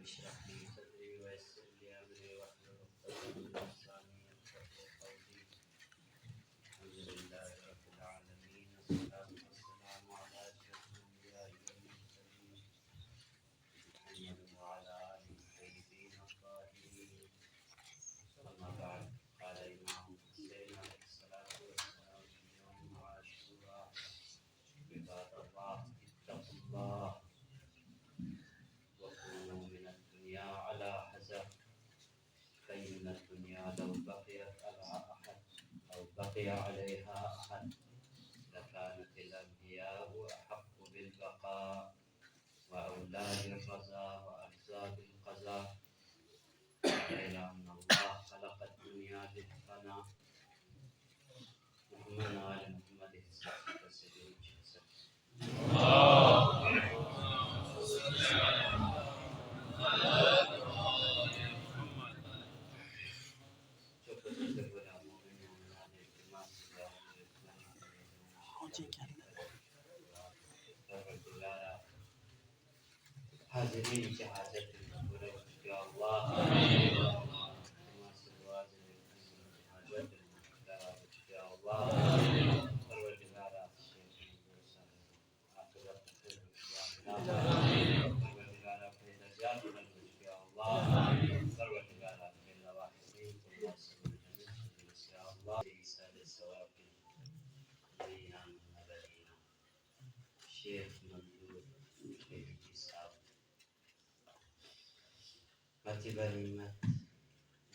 اشرح لي صدري ويسر لي امري واحلل عقدة من لساني يفقهوا قولي. الحمد لله رب العالمين والصلاة والسلام على اشرف الانبياء والمرسلين محمد وعلى اله الطيبين الطاهرين. اما بعد، قال الامام حسين عليه الصلاة والسلام في يوم عاشوراء: عباد الله اتقوا الله وكونوا من الدنيا على حذر، فإن الدنيا لو بقيت على أحد أو بقي عليها أحد لكانت الأنبياء أحق بالبقاء وأولى بالرضا وأرزى بالقضاء. غير أن الله خلق الدنيا للفناء. محمد آل محمد حاضرین کی حاجت پورے یا اللہ حاجت یا اللہ پروردگار پروردگار اپنے درجات بلند یا اللہ پروردگار اپنے نواحسین کو ناصر یا اللہ عیسیٰ ثواب ایام نبینا شیخ منظور شیخی صاحب خطیب علمت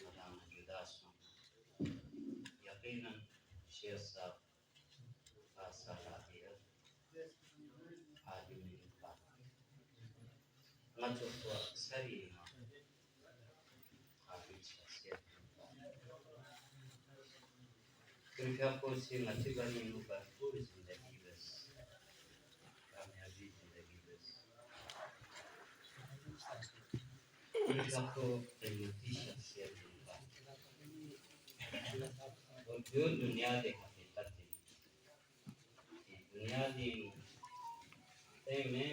مولانا جدا سن یقیناً شیخ صاحب کا صلاحیت عالم کا مجھو تو اکثر ہی قابل شخصیت کیونکہ آپ کو اسی خطیب علمت پر پوری زندگی بس کامیابی زندگی بس کیونکہ آپ کو قیمتی شخصیت اور جو دنیا دے حقیقت ہے دنیا دی میں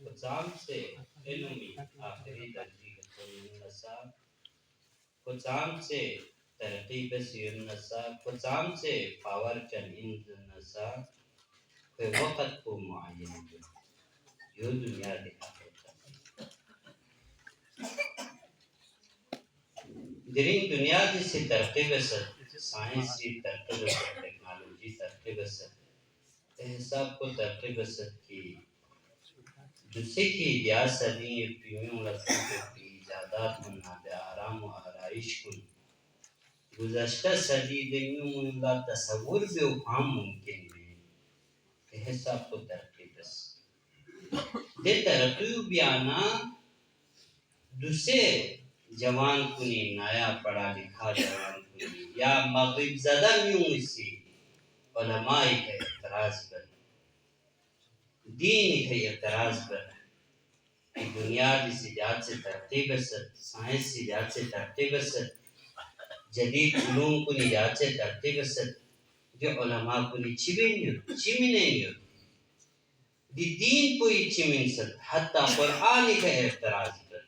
کچام سے علمی آخری درجی نصاب کچام سے ترقی بسیون نصاب کچام سے پاور چن اند نصاب کوئی وقت کو معین ہے جو دنیا دی حقیقت ہے جرین دنیا دی سے ترقی بسد سائنس کی ترقی بسد ٹیکنالوجی ترقی بسد حساب کو ترقی بسد کی دوسرے کی ریاستیں پیمیوں لفظوں کی ایجادات منابع آرام و آرائش کن گزشتہ صدی دنیوں اللہ تصور بھی افہام ممکن ہے کہ حساب کو ترقی بس دے ترقی بیانا دوسرے جوان کنی نایا پڑھا لکھا جوان کنی یا مغرب زدہ میوں اسی علماء کا اعتراض کر دین کا اعتراض کر دنیا کی سجاد سے ترقی بسد سائنس سجاد سے ترقی بسد جدید علوم کو نجات سے ترقی بسد جو علماء کو چمنے دی دین کوئی چمن سد حتی قرآن کا اعتراض کر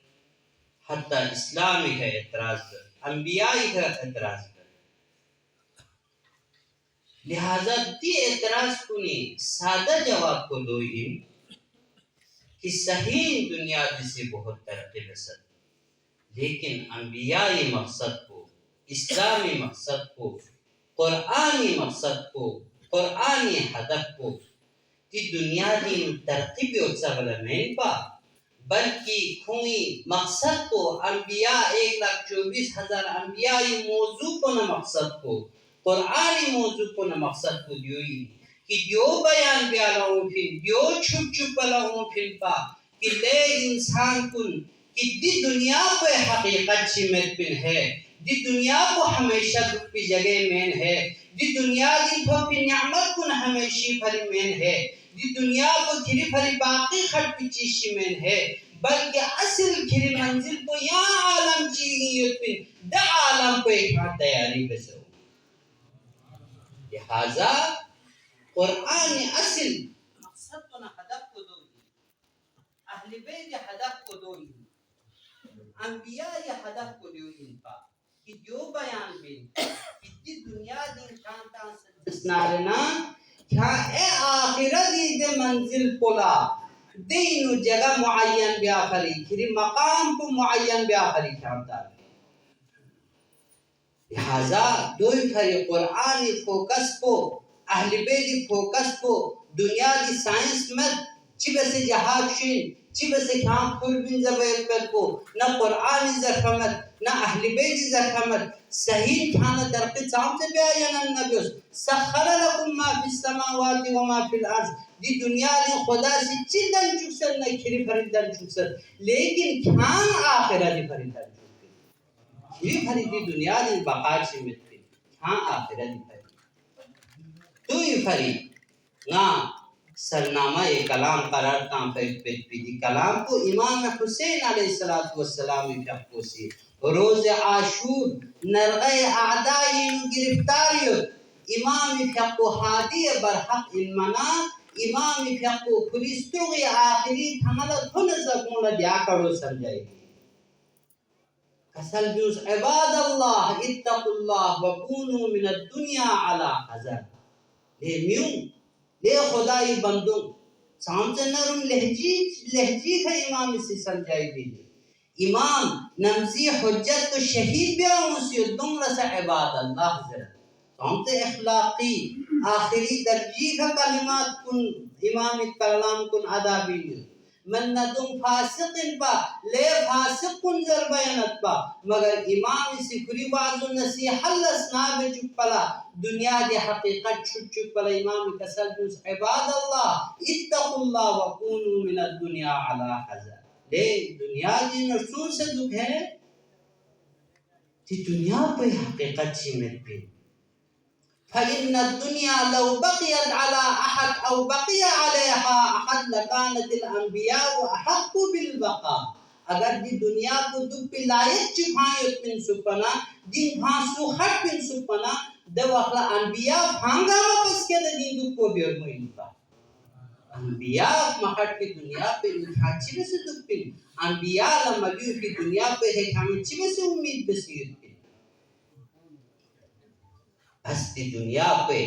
حتی اسلامی کا اعتراض کر انبیاء کا اعتراض کر لہذا دی اعتراض کنی سادہ جواب کو دوئی کہ صحیح دنیا جسے بہت ترقی بسد لیکن انبیائی مقصد کو اسلامی مقصد کو قرآنی مقصد کو قرآنی ہدف کو کہ دنیا دی ترقی بھی اچھا نہیں پا بلکہ کھوئی مقصد کو انبیاء 1,24,000 انبیائی موضوع کو نہ مقصد کو قرآنی موضوع کو نہ مقصد کو دیوئی کہ جو بیان بیانا ہوں پھر جو چھپ چھپ بلا ہوں پھر پا کہ لے انسان کن کہ دی دنیا کو حقیقت چمت پن ہے دی دنیا کو ہمیشہ دکھ پی جگہ مین ہے دی دنیا دی پھوپی نعمت کن ہمیشی بھری مین ہے دی دنیا کو گھری بھری باقی خط پی چیشی مین ہے بلکہ اصل گھری منزل کو یہاں عالم چیئیت پن دا عالم کو ایک ہاں تیاری بسو لہذا قرآن اصل مقصد کو نہ ہدف اهل بیت هدف کدوم انبیاء هدف کدوم پا کہ جو بیان بین کہ دنیا دین شانتا سنارنا کیا اے آخرت دے منزل پلا دین جگہ معین بیا خری کھری مقام کو معین بیا خری شانتا لہذا دوئی خری قرآن فوکس کو اہل بیت فوکس کو دنیا دی سائنس مت چی بس جہاد شین چی بس کھام کھل بن زبیر پر کو نہ قرآن زرفمت نہ اہل بیت زرفمت صحیح کھانا درقی چاہم سے بیاین النبیس سخر لکم ما فی السماوات و ما فی الارض دی دنیا دی خدا سے چی دن چکسر نہ کھری فریدن چکسر لیکن کھان آخرہ دی فریدن چکسر کھری فریدی دنیا دی بقار سے مت کھان آخرہ دی فریدن توی فرید نا سرنامہ کلام قرار کام پیت پیدی کلام کو امام حسین علیہ السلام کو سی روز عاشور نرغی اعدائی گرفتاریو امام فقو حادی برحق المنا امام فقو خریستوغی آخری تھملت ہن زکون دیا کرو سمجھائی کسل جوز عباد اللہ اتقوا اللہ وکونوا من الدنیا علی حذر لے میوں لے خدای بندوں سامتے نرم لہجی کا امام سے سمجھائی دیجئے امام نمزی حجت تو شہید بیا موسیو دم رسا عباد اللہ ذرا سامتے اخلاقی آخری درجی کا کلمات کن امام کلام کن ادا بیلیو من ندم فاسق با لے فاسق کن ذر بیانت با مگر امام سکری وعظ و نصیح الاسناب چک پلا دنیا دی حقیقت چک پلا امام کسل جوز عباد اللہ اتقوا اللہ وکونوا من الدنیا علی حذر لے دنیا دی نرسون سے دکھ ہے تی دنیا پہ حقیقت چیمت پہ فإن الدنيا لو بقيت على أحد أو بقي عليها أحد لكانت الأنبياء أحق بالبقاء اگر دی دنیا کو دک پہ لائق چپھائیت من سپنا دن بھانسو خٹ من سپنا دو اخلا انبیاء بھانگا واپس کے دین دک کو بیر موین کا انبیاء مخٹ کی دنیا پہ انہا چیوے سے دک پہ انبیاء لمبیو کی دنیا پہ ہے ہمیں چیوے سے امید بسیر پہ بس دی دنیا پہ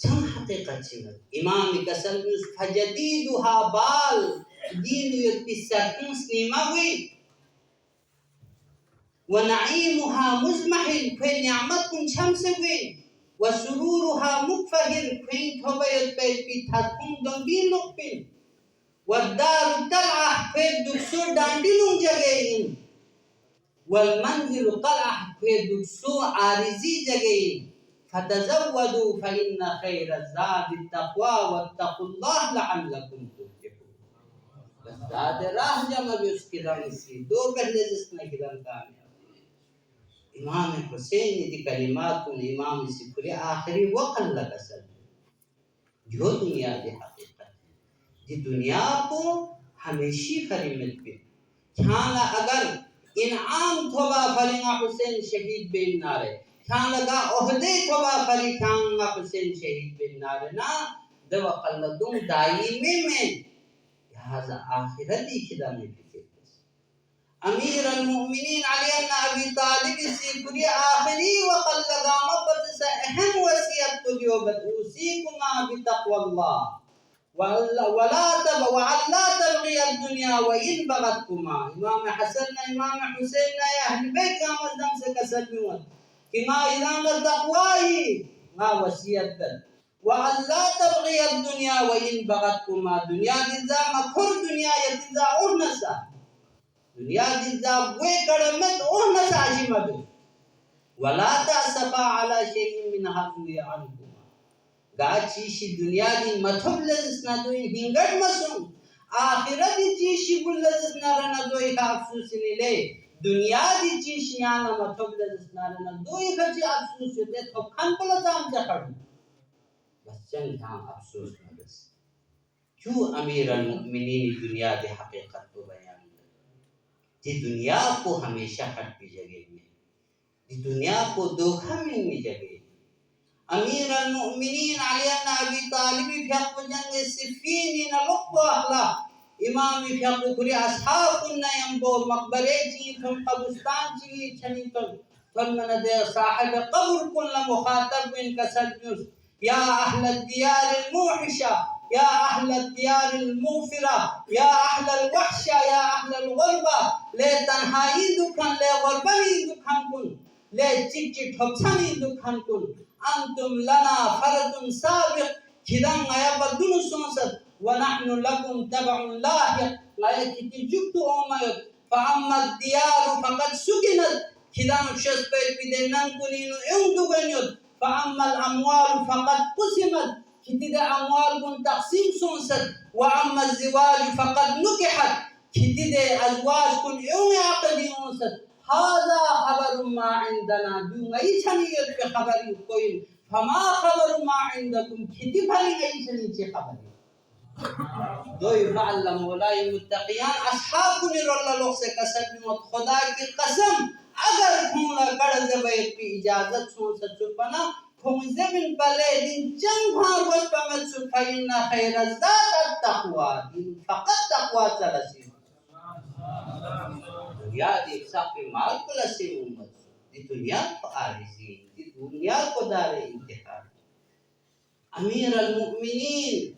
چند حقیقت چیمت امام کسل فجدیدها بال دین یکی سرکن سنیمہ ہوئی ونعیمها مزمحل پھر نعمت کن چھم سے ہوئی وسرورها مکفہر پھر تھوبیت پہ پی تھتکن دنبین لقپن والدار تلعہ پھر دکسور ڈانڈلوں جگئین والمنزل قلعہ پھر دکسو عارضی جگئین فتزودوا فإن خیر الزاد التقوى واتقوا اللہ لعلکم تفلحون بس زاد راہ جمع بھی اس کی رنگ سی دو پہلے جس نے کی رنگ کامیاب امام حسین دی کلمات کن امام سکری آخری وقت لگا سر جو دنیا دی حقیقت دی دنیا کو ہمیشی خریمت پہ کھانا اگر انعام تھوبا فلنگا حسین شہید بین نارے کھان لگا عہدے تھوبا فلی کھانگا حسین شہید بین نارے نا دو قلدوں دائمی میں لہذا آخرتی خدا میں فکر امیر المؤمنین علی ابی طالب سے پوری آخری وقت لگا مبت سے اہم وصیت کو جو اوصیکما بتقوی اللہ وَعَلَّا تَبْغِيَ الدُّنْيَا وَإِنْ بَغَتْكُمَا امام حسن نے امام حسین نے اہل بیت کا مردم سے قسم میوت کہ ما اعلان تقواہی ما وصیت در وَعَلَّا تَبْغِيَ الدُّنْيَا وَإِنْ بَغَتْكُمَا دنیا دلزا مکھر دنیا یتنزا اُرنسا دنیا دلزا بوئے کڑمت اُرنسا عجی مدو وَلَا تَعْسَفَا عَلَى شَيْءٍ مِّنْ حَقْوِيَ عَنْكُمَا گا چیشی دنیا دی مطب لزسنا دوئی ہنگڑ مسون آخرت چیشی بل لزسنا رنا دوئی کا افسوس نلے دنیا دی چیشی آنا مطب لزسنا رنا دوئی کا چی افسوس ہوتے تو کھن پلا دام جکڑ بس چند ہاں افسوس نلس کیوں امیر المؤمنین دنیا دی حقیقت کو بیان دی دنیا کو ہمیشہ حق کی جگہ میں دی دنیا کو دھوکہ میں جگہ امیر المؤمنین علی ابی طالب فی حق جنگ صفین نلق و اخلاق امام فقہ کھلی اصحاب کنیم بو مقبرے چی تھم قبرستان چی چھنی تھم من دے صاحب قبر کن مخاطب ان کا سجنس یا اہل الدیار الموحشہ یا اہل الدیار المغفرہ یا اہل الوحشہ یا اہل الغربہ لے تنہائی دکھن لے غربنی دکھن کن لے چک چک ٹھپسنی دکھن کن انتم لنا فرد سابق کھدن آیا بدن سونست ونحن لكم تبع لاحق غاية كتي جبتو أمير فأما الديار فقد سكنت كدام شسبت بدنان كنينو اندو بنيوت فأما الأموال فقد قسمت كتي دا أموال كن تقسيم سونست وأما الزواج فقد نكحت كتي دا أزواج كن يوم عقدي أنست هذا خبر ما عندنا دون أي شنية في خبر كوين فما خبر ما عندكم كتي بھلی أي شنية خبر دوئی فعلا مولائی متقیان اصحاب کنر اللہ لوگ سے قسم موت خدا کی قسم اگر کھونا کڑ زبیر پی اجازت سون سچو پنا کھون زمین پلے دین چند بھار وش پمت سفینا خیر الزاد التقوی دین فقط تقوی چلسی دنیا دی ساقی مال کو لسی امت دی دنیا کو آرزی دی دنیا کو دار انتخاب امیر المؤمنین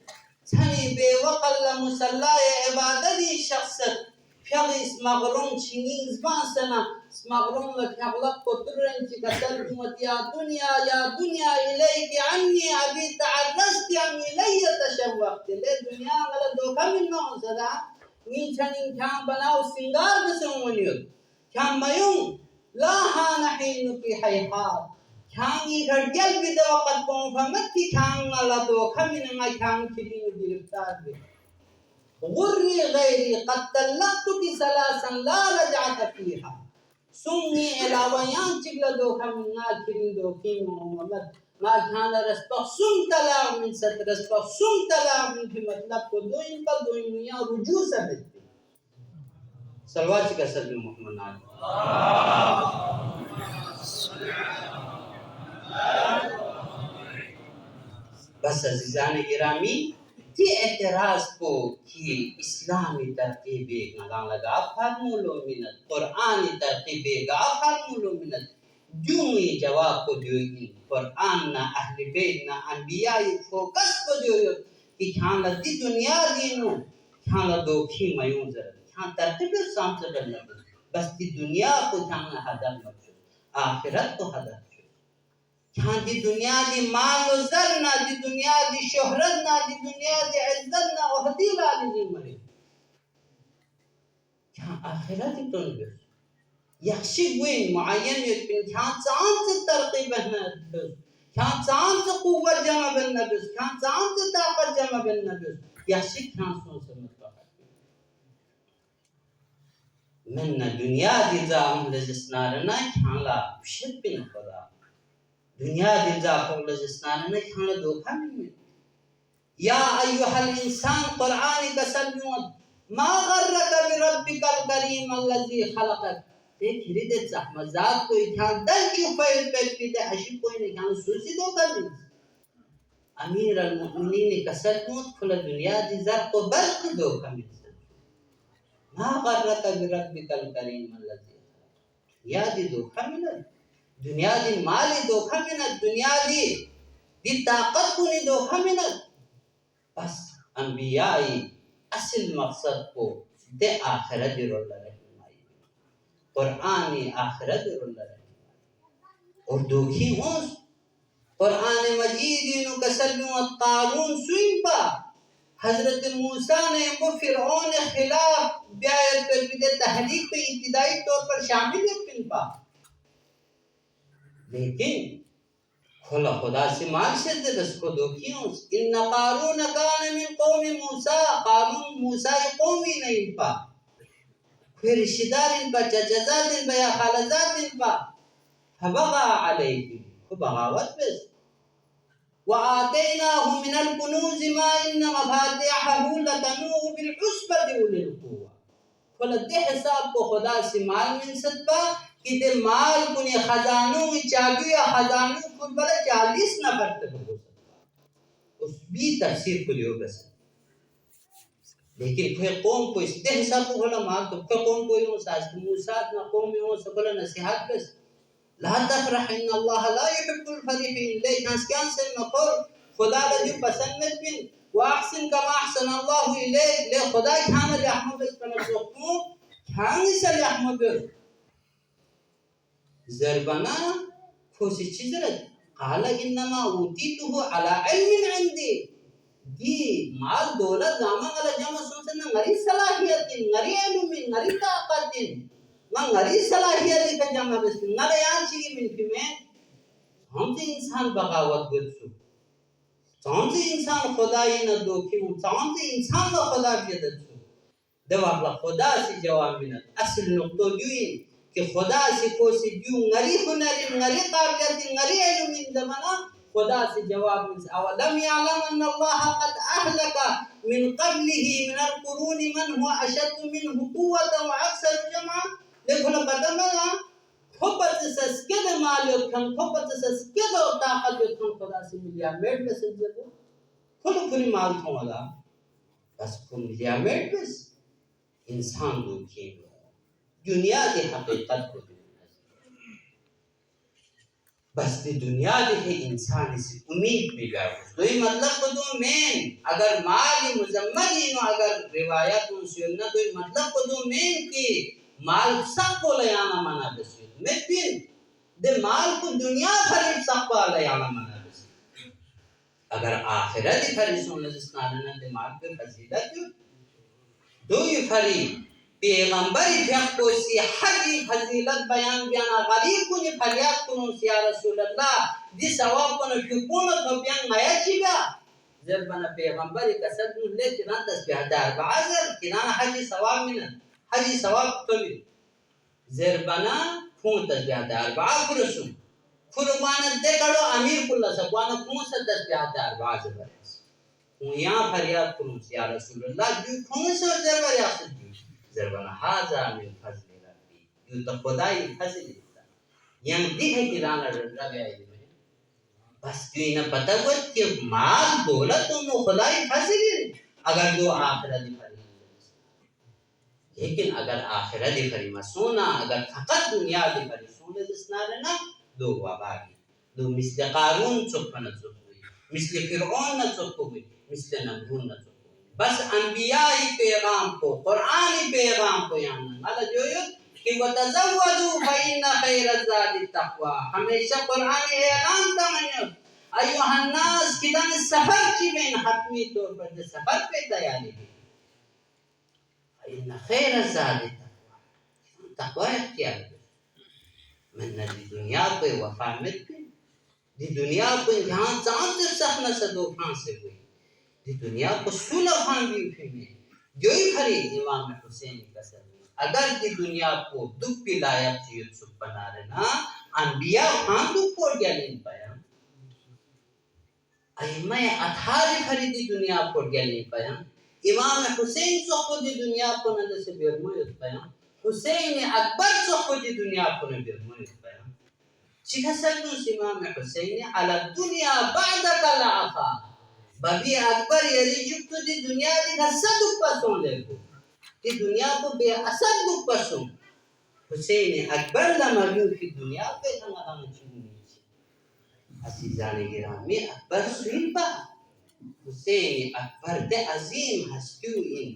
تھنی بے وقل مسلح عبادتی شخصت فیغ اسمغرون چینی ازبان سنا اسمغرون فیغلق کو ترن چی کسل امت یا دنیا الیک عنی ابی تعرست ام الی تشوقت لے دنیا غلط دوکھا من نو صدا نیچنین کھان بناو سنگار بسوں منیت کھان میون لا حانحین کی حیحات کھانگی گھڑگل بھی دو وقت پہنچ فہمت کی کھانگ اللہ تو کھمین میں کھانگ چلی میں گرفتار بھی غری غیری قد تلقت کی سلاسا لا رجعت فیہا سنگی علاویان چکل دو کھمین نا کھرین دو کھیم محمد ما کھانا رسپا سن تلاغ من ست رسپا سن تلاغ من کی مطلب کو دو ان پر دو انیاں رجوع ثبت دی سلوات چکا صدر محمد ناجی بس عزیزان گرامی یہ اعتراض کو کہ اسلامی ترتیبے گا لگا فرمولو منت قرآنی ترتیبے گا فرمولو منت جو ہی جواب کو دیوئی قرآن نہ اہل بیت نہ انبیاء فوکس کو دیوئی کہ کھانا دی دنیا دینو کھانا دو کھی میون ضرور کھانا ترتیبے سام سے بلنا بس دی دنیا کو کھانا حدر مجھو آخرت کو حدر کھاں دی دنیا دی مال و زر نہ دی دنیا دی شہرت نہ دی دنیا دی عزت نہ احدی لالی دی مرے کھاں آخرت تو نبس یخشی گوین معین یتبین کھاں چاند سے ترقی بہنا بس کھاں چاند سے قوت جمع بہنا بس کھاں چاند سے طاقت جمع بہنا بس یخشی کھاں سون سے مطلب من دنیا دی زام لجسنارنا کھاں لا بشت بن خدا دنیا دل زاخر لجسنانا نے کھانا دھوکھا نہیں ہے یا ایوہ الانسان قرآن کا سلمت ما غرک بربک الکریم اللذی خلقت دیکھ ہریدت زحمت ذات کوئی کھان دل کیوں پیر پیر پیتے حشی کوئی نہیں کھانا سوسی دھوکا نہیں امیر المؤمنین کا سلمت کھلا دنیا دی زر کو برق دھوکا نہیں ما غرک بربک الکریم اللذی خلقت یا دی دھوکا نہیں دنیا دی مالی دھوکھا منت دنیا دی طاقت کو نہیں دھوکھا منت بس انبیائی اصل مقصد کو دے آخرت رولہ رہنمائی قرآنی آخرت رولہ رہنمائی اور دھوکھی ہوں قرآن مجید انہوں کا سلمت قارون سوئن پا حضرت موسیٰ نے وہ فرعون خلاف بیایت پر بھی تحریک پہ ابتدائی طور پر شامل ہے پا لیکن کھلا خدا سے مال سے دلس کو دو کیوں ان قارون کان من قوم موسیٰ قارون موسیٰ قومی نہیں پا پھر رشدار ان پا چچزاد ان پا یا خالزاد ان پا فبغا علیہم کو بغاوت بس وآتیناہ من الکنوز ما ان مفاتحہ لتنوہ بالعصبت اولی القوہ کھلا دے حساب کو خدا سے مال من ست پا کہ دے مال کنی خزانوں کی چابی یا خزانوں کن بلا 40 نفر تک ہو سکتا اس بھی تفسیر کو لیو بس لیکن پھر قوم کو استحصا کو بھلا مال تو پھر قوم کو یوں ساز موسیٰ نہ قوم یوں سے بھلا نصیحت بس لا تفرح ان اللہ لا يحب الفرحین لے جانسکیان سے نقر خدا لجو پسند میں بین واحسن کما احسن اللہ الیک لے خدا کھانا لحمد بس کنا سوکتوں کھانی سے لحمد بس زربنا کھوسی چیز رد قال انما اوتیتو علی علم عندی دی مال دولت زمان والا جمع سنسنا غری صلاحیت غری علم غری طاقت غری صلاحیت کا جمع بس نہ یان چیز من فیمین ہم سے انسان بغاوت گرسو ہم سے انسان خدای نہ دوکھی ہم سے انسان نہ خدا جدد سو دو اپلا خدا سے جواب منت اصل نقطہ جوئی کہ خدا سے کوسی جو غری ہنر غری قابلیت غری علم زمانہ خدا سے جواب من اولم يعلم ان الله قد اهلك من قبله من القرون من هو اشد منه قوة واكثر جمعا لیکن پتہ ملا خبت سسکد مالیت کھن خبت سسکد طاقت کھن خدا سے ملیا میٹ بس جدو کھل کھلی مال تھوں والا بس کھل ملیا میٹ بس انسان دو کھین دنیا دی حقیقت کو بس دی دنیا دیکھے انسان اسی امید بھی گا تو یہ مطلب کو دو مین اگر مال مزمدی نو اگر روایت سننا تو یہ مطلب کو دو مین کی مال سب کو لیانا منا بسی میں پھر دے مال کو دنیا بھر سب کو لیانا منا بسی اگر آخرت بھر سننا جس نالنا دے مال پر فضیلت دو یہ بھری پیغمبری فیق کو سی حجی فضیلت بیان بیانا غریب کو نی فریاد کنو سی یا رسول اللہ دی ثواب کنو فکونو تو بیان مایا چیگا زر بنا پیغمبری قصد نو لے کنان تسبیح دار بعضر کنان حجی ثواب منن حجی ثواب کمی زر بنا کھون تسبیح دار بعض کرسون کھربانا دے کڑو امیر کلا سبوانا کھون سے تسبیح دار بعضر برس کھون یہاں فریاد کنو سی یا رسول اللہ جو کھون سے زر بر یاسد زربنا حاضر من فضل ربی یوں تو خدای فضل دیتا یعنی دیکھے کہ رانا رب علم ہے بس کیوں انہیں پتہ ہوا کہ مال دولت انہوں خدای فضل اگر دو آخرت فریمہ لیکن اگر آخرت فریمہ سونا اگر فقط دنیا دی فریمہ سونا جسنا رہنا دو وباگی دو مثل قارون چکا نہ چکا ہوئی مثل فرعون نہ چکا ہوئی مثل نمرون نہ چکا بس انبیاء پیغام کو قرآن پیغام کو یعنی مالا جو یہ کہ وَتَزَوَّدُوا فَإِنَّ خَيْرَ الزَّادِ التَّقْوَى ہمیشہ قرآن اعلان تمہیں ایوہ الناس کدن سفر کی بین حتمی طور پر سفر پہ تیاری ہے فَإِنَّ خَيْرَ الزَّادِ التَّقْوَى تقوی اختیار ہے من دی دنیا پہ وفا مت پہ دی دنیا پہ جہاں چاند سے سخنا صدو کھان سے ہوئی دی دنیا کو سولہ خان بھی اٹھے میں جو ہی بھری امام حسین کا سر اگر دی دنیا کو دکھ پی لائق چیز سب بنا رہنا انبیاء خان دکھ پوڑ گیا نہیں پایا ایمہ اتھاری بھری دی دنیا پوڑ گیا نہیں پایا امام حسین سخو دی دنیا کو نہ سے بیرمویت پایا حسین اکبر سخو دی دنیا کو نہ بیرمویت پایا چکہ سکتوں سے امام حسین علی الدنیا بعدک العفا بابی اکبر یعنی جب تو دی دنیا دی حسد دکھ پسوں لے کو دی دنیا کو بے اثر دکھ پسوں حسین اکبر لمریو کی دنیا پہ ہمارا مچھلی نہیں عزیزان گرامی اکبر سوین با حسین اکبر دے عظیم ہستیو ان